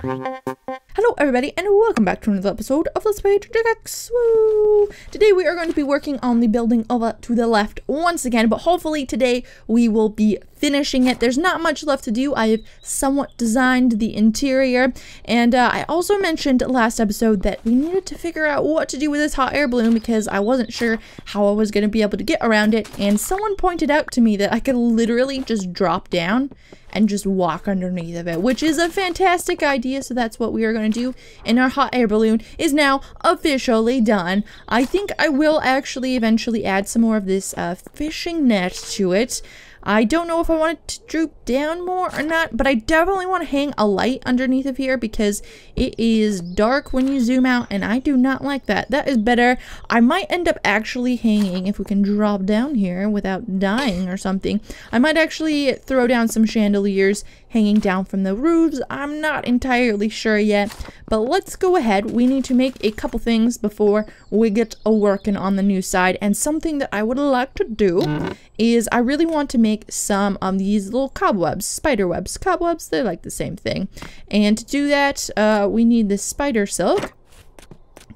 Hello everybody and welcome back to another episode of Let's Play Technica AT2020. Today we are going to be working on the building over to the left once again, but hopefully today we will be finishing it. There's not much left to do. I have somewhat designed the interior, and I also mentioned last episode that we needed to figure out what to do with this hot air balloon because I wasn't sure how I was going to be able to get around it, and someone pointed out to me that I could literally just drop down and just walk underneath of it, which is a fantastic idea. So that's what we are going to do, and our hot air balloon is now officially done. I think I will actually eventually add some more of this fishing net to it. I don't know if I want it to droop down more or not, but I definitely want to hang a light underneath of here because it is dark when you zoom out, and I do not like that. That is better. I might end up actually hanging, if we can drop down here without dying or something, I might actually throw down some chandeliers hanging down from the roofs. I'm not entirely sure yet, but let's go ahead. We need to make a couple things before we get working on the new side, and something that I would like to do is I really want to make some of these little cobwebs, spider webs. Cobwebs, they're like the same thing. And to do that, we need this spider silk,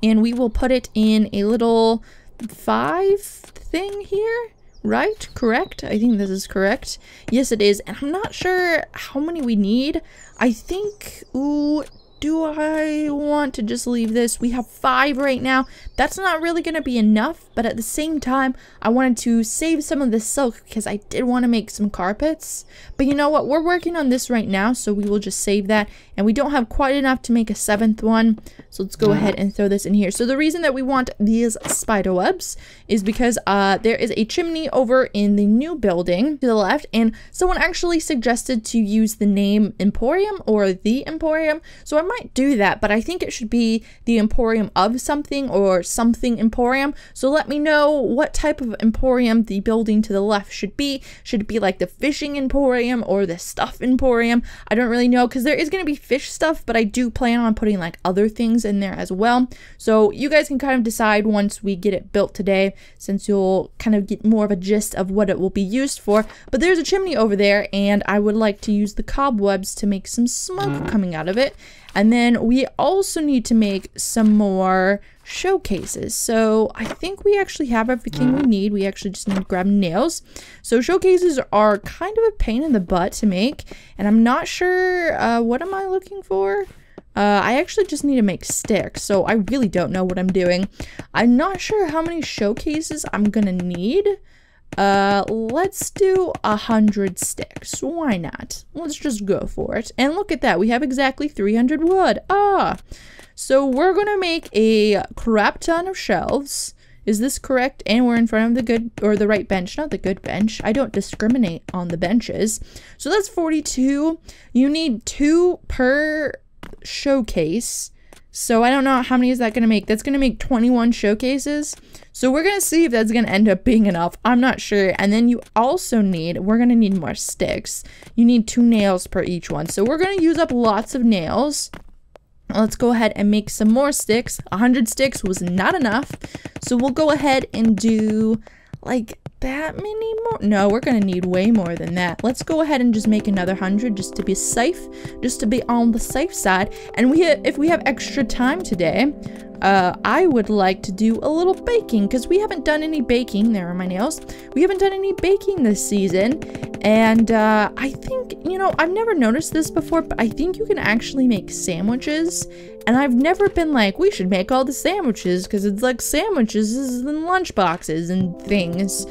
and we will put it in a little 5 thing here. Right? Correct? I think this is correct. Yes, it is. And I'm not sure how many we need. I think, ooh, do I want to just leave this? We have 5 right now. That's not really going to be enough, but at the same time, I wanted to save some of the silk because I did want to make some carpets. But you know what? We're working on this right now, so we will just save that. And we don't have quite enough to make a 7th one, so let's go ahead and throw this in here. So the reason that we want these spider webs is because there is a chimney over in the new building to the left, and someone actually suggested to use the name Emporium or the Emporium. So I might do that, but I think it should be the Emporium of something or something Emporium. So let me know what type of Emporium the building to the left should be. Should it be like the fishing Emporium or the stuff Emporium? I don't really know, because there is going to be fish stuff, but I do plan on putting like other things in there as well. So you guys can kind of decide once we get it built today, since you'll kind of get more of a gist of what it will be used for. But there's a chimney over there, and I would like to use the cobwebs to make some smoke coming out of it. And then we also need to make some more showcases. So I think we actually have everything we need. We actually just need to grab nails. So showcases are kind of a pain in the butt to make, and I'm not sure what am I looking for. I actually just need to make sticks, so I really don't know what I'm doing. I'm not sure how many showcases I'm gonna need. Let's do 100 sticks. Why not? Let's just go for it. And look at that, we have exactly 300 wood. So we're gonna make a crap ton of shelves. Is this correct? And we're in front of the good or the right bench, not the good bench. I don't discriminate on the benches. So that's 42. You need 2 per showcase. So I don't know how many is that going to make. That's going to make 21 showcases. So we're going to see if that's going to end up being enough. I'm not sure. And then you also we're going to need more sticks. You need 2 nails per each one. So we're going to use up lots of nails. Let's go ahead and make some more sticks. 100 sticks was not enough. So we'll go ahead and do like that many more. No, we're gonna need way more than that. Let's go ahead and just make another 100 just to be safe, just to be on the safe side. And if we have extra time today, I would like to do a little baking, because we haven't done any baking. There are my nails. We haven't done any baking this season, and I think, you know, I've never noticed this before, but I think you can actually make sandwiches, and I've never been like, we should make all the sandwiches, because it's like sandwiches and lunch boxes and things.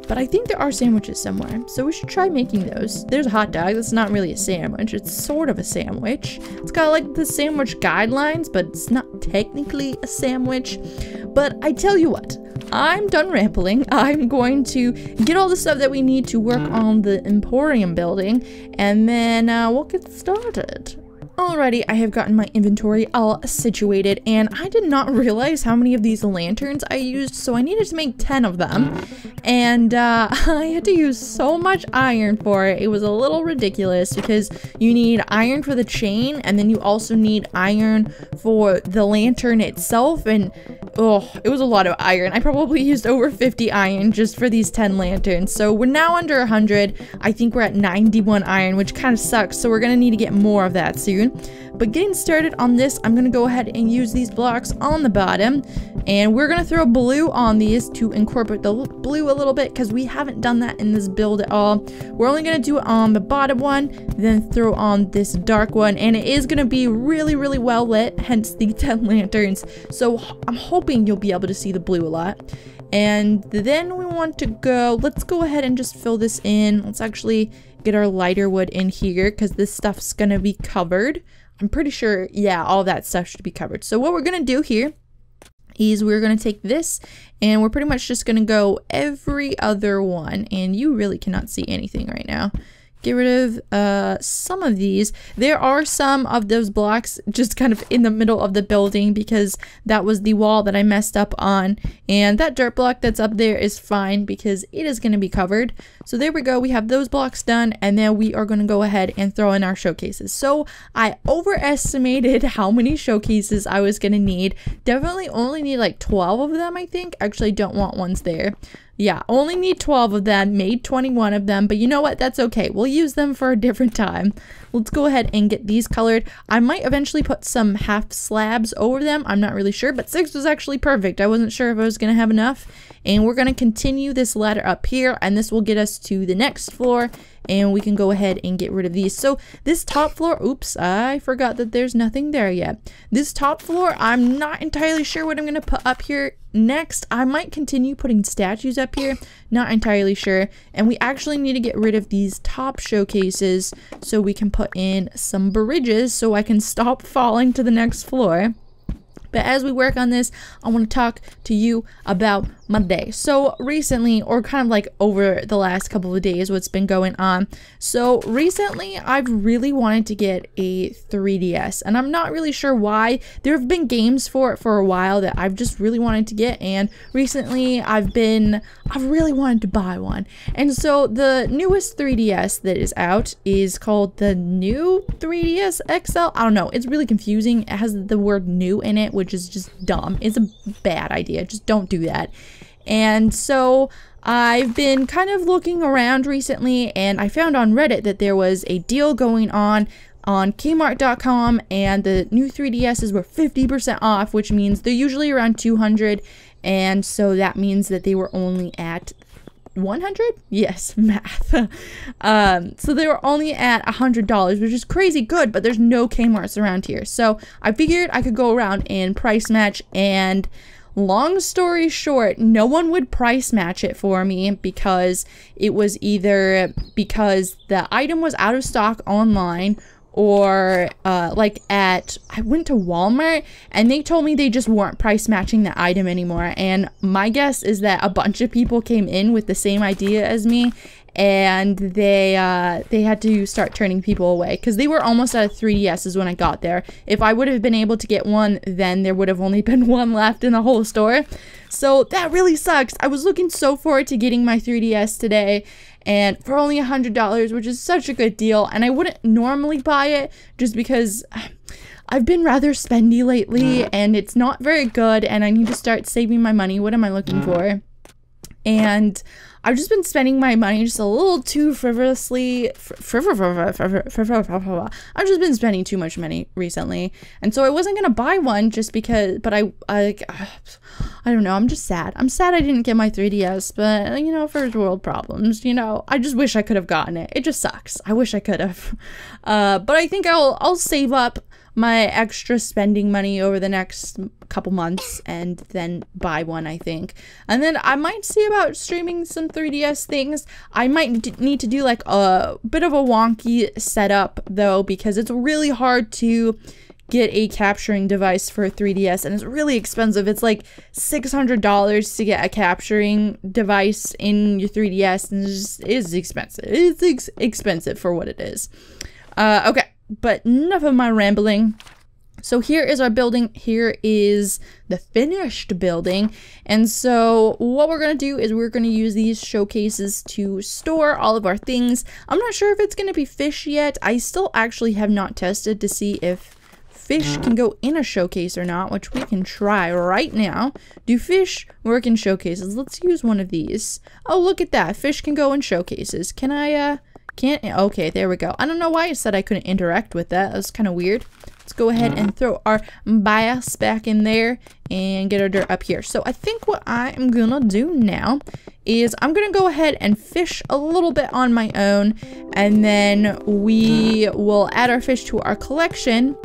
But I think there are sandwiches somewhere, so we should try making those. There's a hot dog. That's not really a sandwich. It's sort of a sandwich. It's got like the sandwich guidelines, but it's not technically a sandwich. But I tell you what, I'm done rambling. I'm going to get all the stuff that we need to work on the Emporium building, and then we'll get started. Alrighty, I have gotten my inventory all situated, and I did not realize how many of these lanterns I used, so I needed to make 10 of them, and I had to use so much iron for it. It was a little ridiculous because you need iron for the chain, and then you also need iron for the lantern itself, and Oh, it was a lot of iron. I probably used over 50 iron just for these 10 lanterns. So we're now under 100. I think we're at 91 iron, which kind of sucks. So we're going to need to get more of that soon. But getting started on this, I'm going to go ahead and use these blocks on the bottom. And we're going to throw blue on these to incorporate the blue a little bit because we haven't done that in this build at all. We're only going to do it on the bottom one, then throw on this dark one. And it is going to be really, really well lit, hence the 10 lanterns. So I'm hoping you'll be able to see the blue a lot. And then we want to go, let's go ahead and just fill this in. Let's actually get our lighter wood in here because this stuff's going to be covered. I'm pretty sure, yeah, all that stuff should be covered. So what we're going to do here is we're going to take this and we're pretty much just going to go every other one. And you really cannot see anything right now. Get rid of some of these. There are some of those blocks just kind of in the middle of the building because that was the wall that I messed up on. And that dirt block that's up there is fine because it is going to be covered. So there we go. We have those blocks done. And then we are going to go ahead and throw in our showcases. So I overestimated how many showcases I was going to need. Definitely only need like 12 of them, I think. Actually, don't want ones there. Yeah, only need 12 of them, made 21 of them, but you know what? That's okay. We'll use them for a different time. Let's go ahead and get these colored. I might eventually put some half slabs over them. I'm not really sure, but 6 was actually perfect. I wasn't sure if I was going to have enough. And we're going to continue this ladder up here, and this will get us to the next floor, and we can go ahead and get rid of these. So this top floor, oops, I forgot that there's nothing there yet. This top floor, I'm not entirely sure what I'm going to put up here next. I might continue putting statues up here, not entirely sure. And we actually need to get rid of these top showcases so we can put in some bridges so I can stop falling to the next floor. But as we work on this, I want to talk to you about my day. So recently, or kind of like over the last couple of days, what's been going on. So recently, I've really wanted to get a 3DS, and I'm not really sure why. There have been games for it for a while that I've just really wanted to get, and recently I've really wanted to buy one. And so the newest 3DS that is out is called the new 3DS XL. I don't know. It's really confusing. It has the word new in it, which is just dumb. It's a bad idea. Just don't do that. And so I've been kind of looking around recently, and I found on Reddit that there was a deal going on Kmart.com, and the new 3DSs were 50% off, which means they're usually around 200, and so that means that they were only at 100? Yes, math. So they were only at $100, which is crazy good, but there's no Kmart's around here. So I figured I could go around and price match, and long story short, no one would price match it for me because it was either because the item was out of stock online, or I went to Walmart and they told me they just weren't price matching the item anymore. And my guess is that a bunch of people came in with the same idea as me, and they had to start turning people away because they were almost out of 3DSs when I got there. If I would have been able to get one, then there would have only been one left in the whole store. So that really sucks. I was looking so forward to getting my 3DS today, and for only $100, which is such a good deal. And I wouldn't normally buy it just because I've been rather spendy lately and it's not very good, and I need to start saving my money. What am I looking for? And I've just been spending my money just a little too frivolously. I've just been spending too much money recently, and so I wasn't gonna buy one just because. But I don't know. I'm just sad. I'm sad I didn't get my 3DS. But you know, first world problems. You know, I just wish I could have gotten it. It just sucks. I wish I could have. But I think I'll save up my extra spending money over the next couple months and then buy one, I think. And then I might see about streaming some 3DS things. I might need to do like a bit of a wonky setup though, because it's really hard to get a capturing device for a 3DS, and it's really expensive. It's like $600 to get a capturing device in your 3DS, and it's expensive. It's expensive for what it is. Okay. But enough of my rambling. So here is our building. Here is the finished building. And so what we're going to do is we're going to use these showcases to store all of our things. I'm not sure if it's going to be fish yet. I still actually have not tested to see if fish can go in a showcase or not, which we can try right now. Do fish work in showcases? Let's use one of these. Oh, look at that. Fish can go in showcases. Can I, can't? Okay, there we go. I don't know why it said I couldn't interact with that. That was kind of weird. Let's go ahead and throw our bass back in there and get our dirt up here. So I think what I am gonna do now is I'm gonna go ahead and fish a little bit on my own, and then we will add our fish to our collection,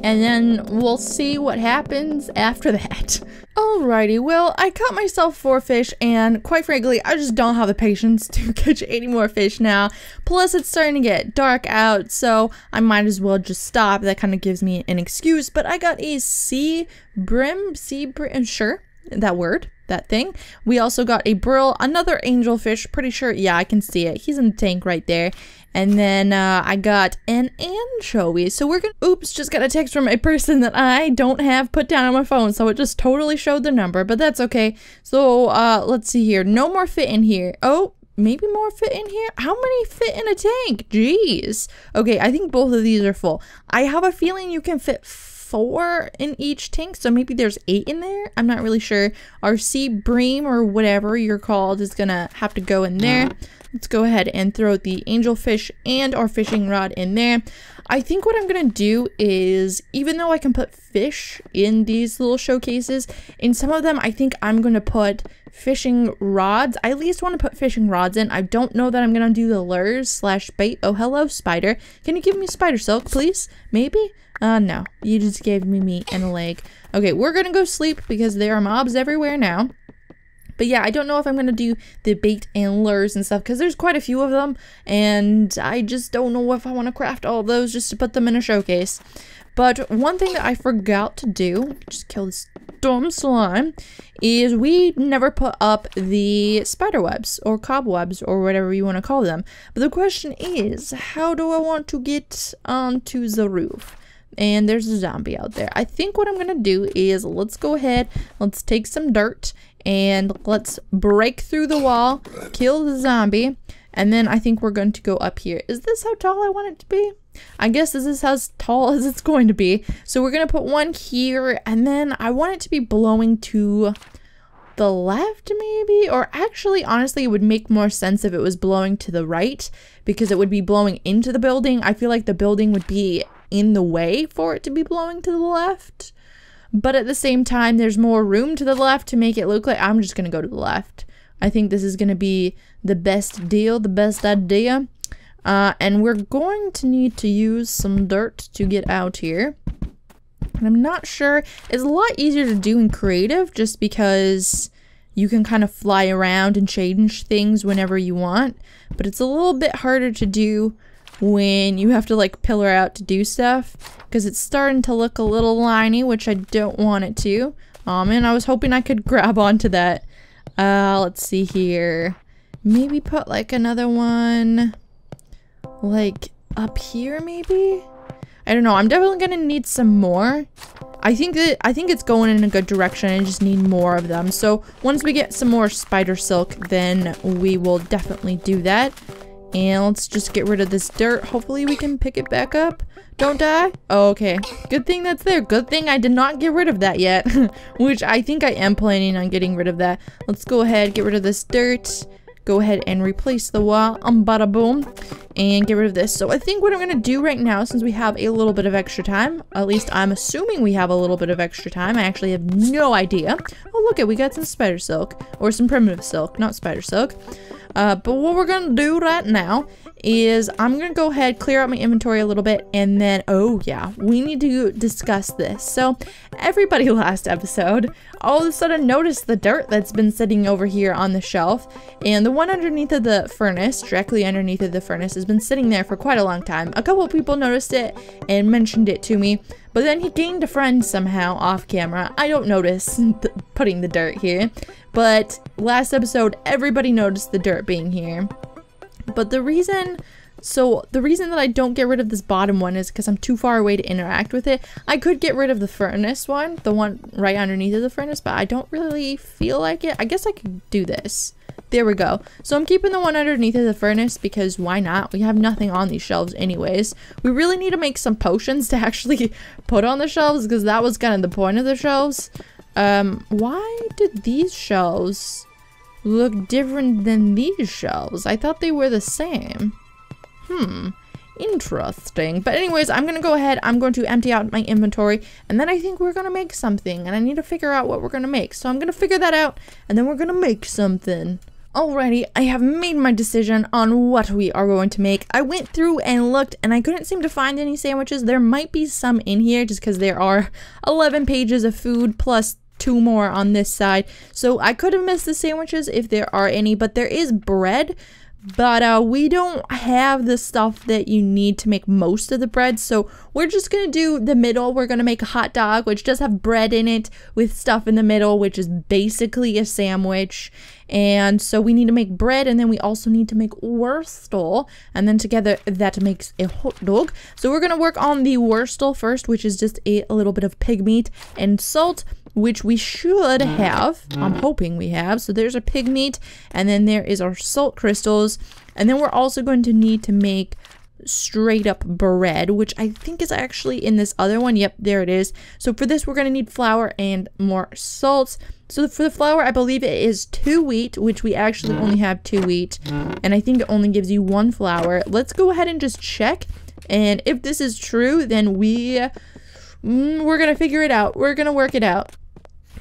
and then we'll see what happens after that. Alrighty, well, I caught myself 4 fish, and quite frankly, I just don't have the patience to catch any more fish now. Plus, it's starting to get dark out, so I might as well just stop. That kind of gives me an excuse, but I got a sea brim, sure, that word. That thing. We also got a brill, another angelfish, pretty sure, yeah, I can see it. He's in the tank right there. And then I got an anchovy. So we're gonna, oops, just got a text from a person that I don't have put down on my phone, so it just totally showed the number, but that's okay. So let's see here. No more fit in here. Oh, maybe more fit in here? How many fit in a tank? Jeez. Okay, I think both of these are full. I have a feeling you can fit 4 in each tank, so maybe there's 8 in there. I'm not really sure. Our sea bream or whatever you're called is gonna have to go in there. Let's go ahead and throw the angelfish and our fishing rod in there. I think what I'm gonna do is, even though I can put fish in these little showcases, in some of them I think I'm gonna put fishing rods. I at least want to put fishing rods in. I don't know that I'm gonna do the lures / bait. Oh, hello, spider. Can you give me spider silk, please? Maybe? No. You just gave me meat and a leg. Okay, we're gonna go sleep because there are mobs everywhere now. But yeah, I don't know if I'm gonna do the bait and lures and stuff because there's quite a few of them, and I just don't know if I want to craft all of those just to put them in a showcase. But one thing that I forgot to do, just kill this dumb slime, is we never put up the spider webs or cobwebs or whatever you want to call them. But the question is, how do I want to get onto the roof? And there's a zombie out there. I think what I'm gonna do is, let's go ahead, let's take some dirt and let's break through the wall, kill the zombie, and then I think we're going to go up here. Is this how tall I want it to be? I guess this is as tall as it's going to be. So we're gonna put one here, and then I want it to be blowing to the left maybe, or actually honestly it would make more sense if it was blowing to the right, because it would be blowing into the building. I feel like the building would be in the way for it to be blowing to the left, but at the same time there's more room to the left to make it look like I'm just gonna go to the left. I think this is gonna be the best deal, the best idea. And we're going to need to use some dirt to get out here. And I'm not sure, it's a lot easier to do in creative just because you can kind of fly around and change things whenever you want, but it's a little bit harder to do when you have to like pillar out to do stuff because it's starting to look a little liney, which I don't want it to. Oh man, I was hoping I could grab onto that. Let's see here. Maybe put like another one like up here maybe? I don't know. I'm definitely gonna need some more. I think it's going in a good direction. I just need more of them. So once we get some more spider silk, then we will definitely do that. And let's just get rid of this dirt. Hopefully we can pick it back up. Don't die. Oh, okay. Good thing that's there. Good thing I did not get rid of that yet. Which I think I am planning on getting rid of that. Let's go ahead, get rid of this dirt. Go ahead and replace the wall. Bada boom. And get rid of this. So I think what I'm going to do right now, since we have a little bit of extra time, at least I'm assuming we have a little bit of extra time. I actually have no idea. Oh, look it. We got some spider silk. Or some primitive silk, not spider silk. But what we're gonna do right now is I'm gonna go ahead, clear out my inventory a little bit, and then, oh yeah, we need to discuss this. So everybody last episode all of a sudden noticed the dirt that's been sitting over here on the shelf, and the one underneath of the furnace, directly underneath of the furnace, has been sitting there for quite a long time. A couple of people noticed it and mentioned it to me, but then he gained a friend somehow off camera. I don't notice putting the dirt here, but last episode everybody noticed the dirt being here. But the reason that I don't get rid of this bottom one is because I'm too far away to interact with it. I could get rid of the furnace one, the one right underneath of the furnace, but I don't really feel like it. I guess I could do this. There we go. So I'm keeping the one underneath of the furnace because why not? We have nothing on these shelves anyways. We really need to make some potions to actually put on the shelves because that was kind of the point of the shelves. Why did these shelves look different than these shelves? I thought they were the same. Interesting. But anyways, I'm gonna go ahead, I'm going to empty out my inventory, and then I think we're gonna make something, and I need to figure out what we're gonna make. So I'm gonna figure that out, and then we're gonna make something. Alrighty, I have made my decision on what we are going to make. I went through and looked, and I couldn't seem to find any sandwiches. There might be some in here, just because there are 11 pages of food, plus 2 more on this side. So I could have missed the sandwiches if there are any, but there is bread. But we don't have the stuff that you need to make most of the bread, so we're just gonna do the middle. We're gonna make a hot dog, which does have bread in it with stuff in the middle, which is basically a sandwich. And so we need to make bread, and then we also need to make wurstel, and then together that makes a hot dog. So we're gonna work on the wurstel first, which is just a little bit of pig meat and salt, which we should have. I'm hoping we have. So there's our pig meat, and then there is our salt crystals, and then we're also going to need to make straight up bread, which I think is actually in this other one. Yep, there it is. So for this, we're going to need flour and more salt. So for the flour, I believe it is 2 wheat, which we actually only have 2 wheat, and I think it only gives you 1 flour. Let's go ahead and just check, and if this is true, then we're gonna figure it out. We're gonna work it out.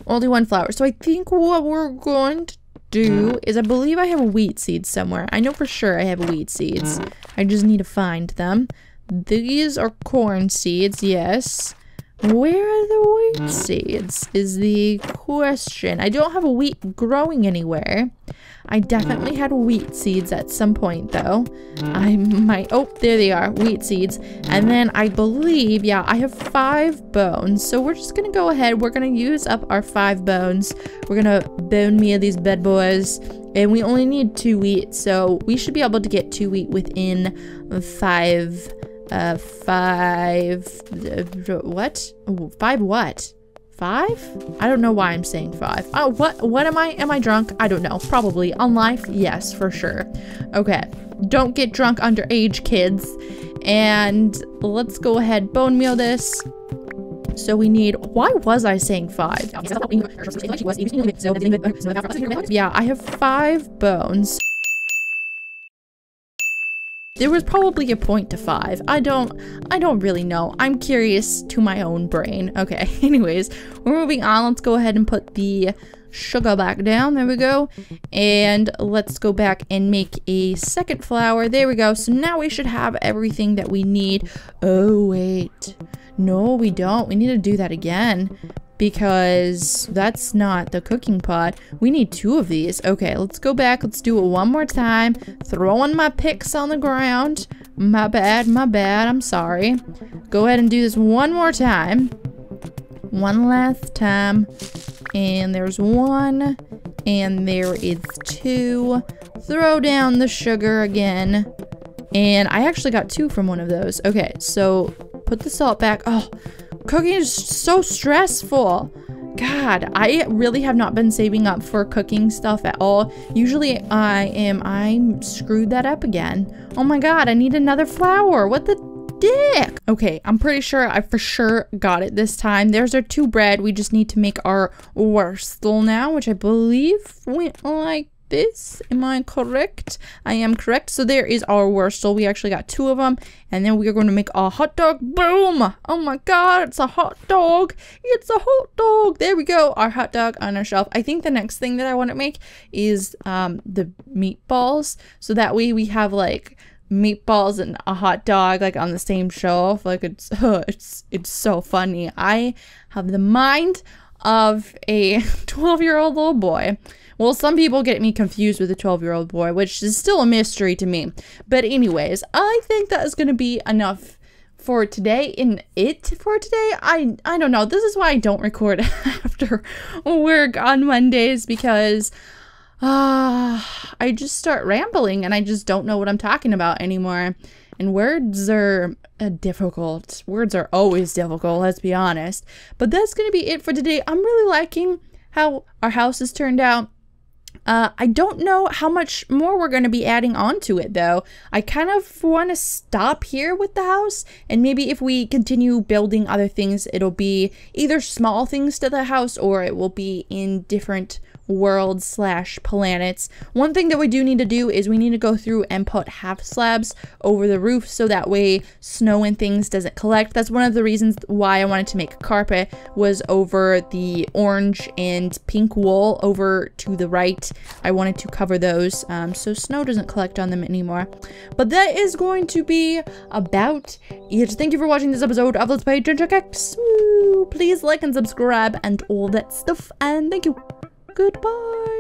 Only 1 flour. So I think what we're going to do is, I believe I have wheat seeds somewhere. I know for sure I have wheat seeds. I just need to find them. These are corn seeds, yes. Where are the wheat seeds is the question. I don't have a wheat growing anywhere. I definitely had wheat seeds at some point though. Oh, there they are, wheat seeds. And then I believe, yeah, I have 5 bones. So we're just gonna go ahead, we're gonna use up our 5 bones. We're gonna bone meal these bad boys. And we only need 2 wheat, so we should be able to get 2 wheat within 5 what? Ooh, 5 what? 5? I don't know why I'm saying 5. Oh, what am I drunk? I don't know. Probably. On life? Yes, for sure. Okay. Don't get drunk underage, kids. And let's go ahead, bone meal this. So we need, why was I saying 5? Yeah, I have 5 bones. There was probably a point to 5. I don't really know. I'm curious to my own brain. Okay, anyways, we're moving on. Let's go ahead and put the sugar back down. There we go. And let's go back and make a second flour. There we go. So now we should have everything that we need. Oh, wait. No, we don't. We need to do that again, because that's not the cooking pot. We need 2 of these. Okay, let's go back. Let's do it one more time. Throwing my picks on the ground. My bad, I'm sorry. Go ahead and do this one more time. One last time. And there's 1. And there is 2. Throw down the sugar again. And I actually got 2 from one of those. Okay, so put the salt back. Oh, cooking is so stressful. God, I really have not been saving up for cooking stuff at all. Usually I screwed that up again. Oh my God, I need another flour. What the dick? Okay, I'm pretty sure I for sure got it this time. There's our 2 bread. We just need to make our wurstel now, which I believe went like this. Am I correct? I am correct. So there is our wurstel. We actually got 2 of them, and then we are going to make a hot dog. Boom! Oh my God, it's a hot dog. It's a hot dog. There we go, our hot dog on our shelf. I think the next thing that I want to make is the meatballs, so that way we have like meatballs and a hot dog like on the same shelf. Like it's so funny. I have the mind of a 12-year-old little boy. Well, some people get me confused with a 12-year-old boy, which is still a mystery to me. But anyways, I think that is going to be enough for today. I don't know. This is why I don't record after work on Mondays, because I just start rambling and I just don't know what I'm talking about anymore. And words are difficult. Words are always difficult, let's be honest. But that's going to be it for today. I'm really liking how our house has turned out. I don't know how much more we're going to be adding on to it though. I kind of want to stop here with the house, and maybe if we continue building other things, it'll be either small things to the house or it will be in different worlds slash planets. One thing that we do need to do is we need to go through and put half slabs over the roof so that way snow and things doesn't collect. That's one of the reasons why I wanted to make a carpet, was over the orange and pink wool over to the right. I wanted to cover those so snow doesn't collect on them anymore. But that is going to be about it. Thank you for watching this episode of Let's Play Technica. Please like and subscribe and all that stuff, and thank you. Goodbye.